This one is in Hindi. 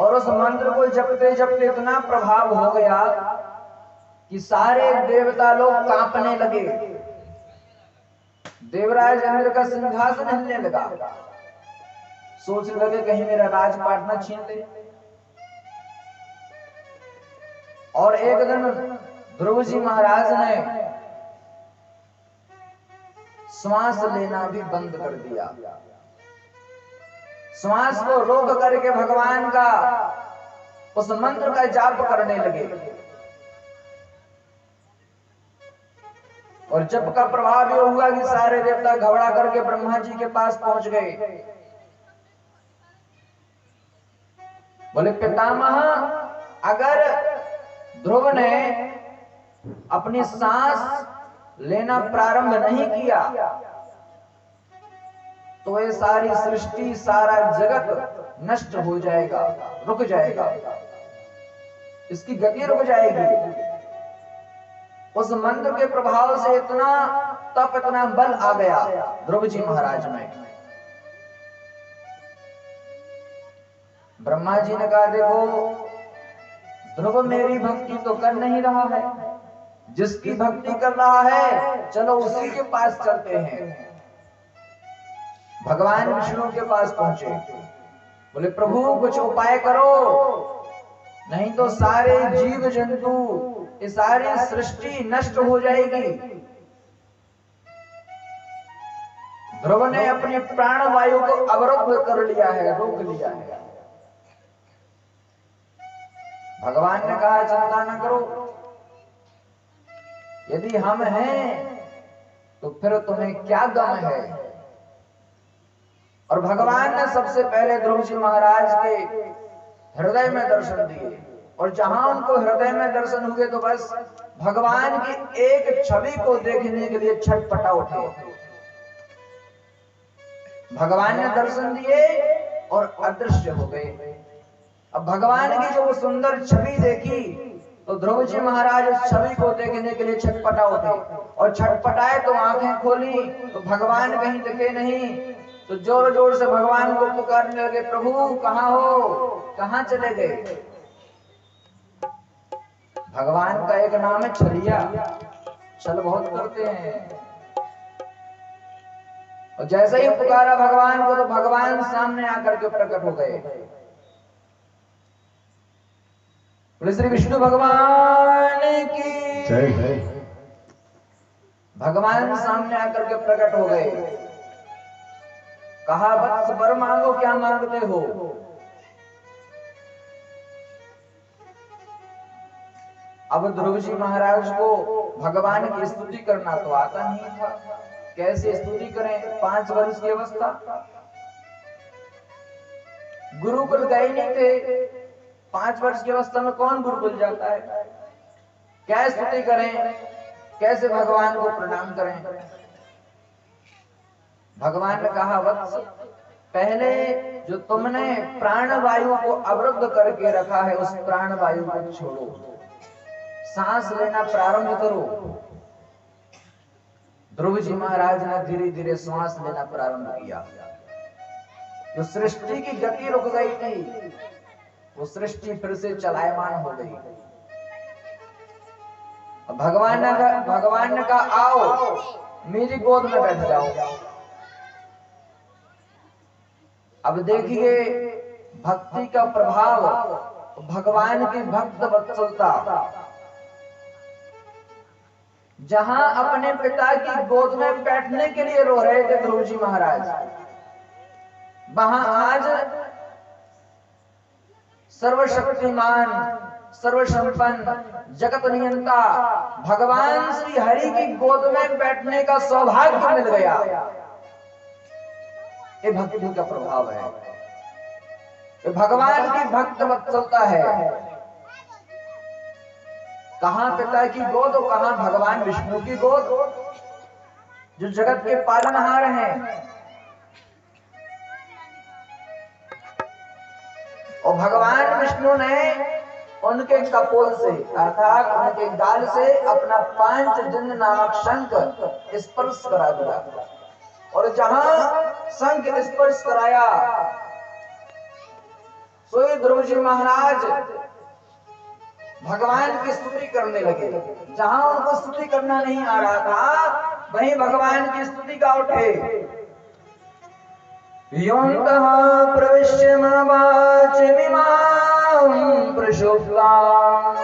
और उस मंत्र को जपते जपते इतना प्रभाव हो गया कि सारे देवता लोग कांपने लगे। देवराज इंद्र का सिंहासन हिलने लगा। सोचने लगे कहीं मेरा राजपाट न छीन ले। और एक दिन ध्रुव जी महाराज ने श्वास लेना भी बंद कर दिया। श्वास को रोक करके भगवान का उस मंत्र का जाप करने लगे। और जप का प्रभाव यह हुआ कि सारे देवता घबरा करके ब्रह्मा जी के पास पहुंच गए। बोले पितामह, अगर ध्रुव ने अपनी सांस लेना प्रारंभ नहीं किया तो ये सारी सृष्टि, सारा जगत नष्ट हो जाएगा, रुक जाएगा, इसकी गति रुक जाएगी। उस मंत्र के प्रभाव से इतना तप, इतना बल आ गया ध्रुव जी महाराज में। ब्रह्मा जी ने कहा देखो ध्रुव मेरी भक्ति तो कर नहीं रहा है, जिसकी भक्ति कर रहा है चलो उसी के पास चलते हैं। भगवान विष्णु के पास पहुंचे। बोले प्रभु कुछ उपाय करो, नहीं तो सारे जीव जंतु, ये सारी सृष्टि नष्ट हो जाएगी। ध्रुव ने अपनी प्राण वायु को अवरुद्ध कर लिया है, रोक लिया है। भगवान ने कहा चिंता न करो, यदि हम हैं तो फिर तुम्हें क्या गम है। और भगवान ने सबसे पहले ध्रुव जी महाराज के हृदय में दर्शन दिए। और जहां उनको हृदय में दर्शन हुए तो बस भगवान की एक छवि को देखने के लिए छटपटा उठे। भगवान ने दर्शन दिए और अदृश्य हो गए। अब भगवान की जो वो सुंदर छवि देखी तो ध्रुव जी महाराज उस छवि को देखने के लिए छटपटा उठे। और छटपटाए तो आंखें खोली तो भगवान कहीं दिखे नहीं। तो जोर जोर से भगवान को पुकारने लगे, प्रभु कहां हो, कहां चले गए। भगवान का एक नाम है छलिया, छल बहुत करते हैं। और जैसे ही पुकारा भगवान को तो भगवान सामने आकर के प्रकट हो गए। श्री विष्णु भगवान की जय। भगवान सामने आकर के प्रकट हो गए। कहा वत्स वर मांगो, क्या मांगते हो। अब ध्रुव जी महाराज को भगवान की स्तुति करना तो आता नहीं था। कैसे स्तुति करें, 5 वर्ष की अवस्था, गुरुकुल गए नहीं थे। 5 वर्ष की अवस्था में कौन गुरुकुल जाता है। क्या स्तुति करें, कैसे भगवान को प्रणाम करें। भगवान ने कहा वत्स, पहले जो तुमने प्राण वायु को अवरुद्ध करके रखा है उस प्राण वायु को छोड़ो, सांस लेना प्रारंभ करो। ध्रुव जी महाराज ने धीरे धीरे सांस लेना प्रारंभ किया। जो सृष्टि की गति रुक गई थी वो सृष्टि फिर से चलायमान हो गई। भगवान ने कहा आओ मेरी गोद में बैठ जाओ। अब देखिए भक्ति का प्रभाव, भगवान की भक्त वत्सलता। जहां अपने पिता की गोद में बैठने के लिए रो रहे थे ध्रुव जी महाराज, वहां आज सर्वशक्तिमान, सर्वसंपन्न, जगत नियंता भगवान श्री हरि की गोद में बैठने का सौभाग्य मिल गया। ये भक्ति का प्रभाव है, ये भगवान की भक्त वत्सलता है। कहां पिता की गोद और कहां भगवान विष्णु की गोद, जो जगत के पालनहार हैं। और भगवान विष्णु ने उनके कपोल से अर्थात उनके गाल से अपना 5 जन्य नामक शंख स्पर्श करा दिया। और जहां शंख स्पर्श कराया तो ये ध्रुव जी महाराज भगवान की स्तुति करने लगे। जहां उनको स्तुति करना नहीं आ रहा था वहीं भगवान की स्तुति गा उठे। योऽन्तः प्रविश्य मनवाचमिमां प्रशोभताम्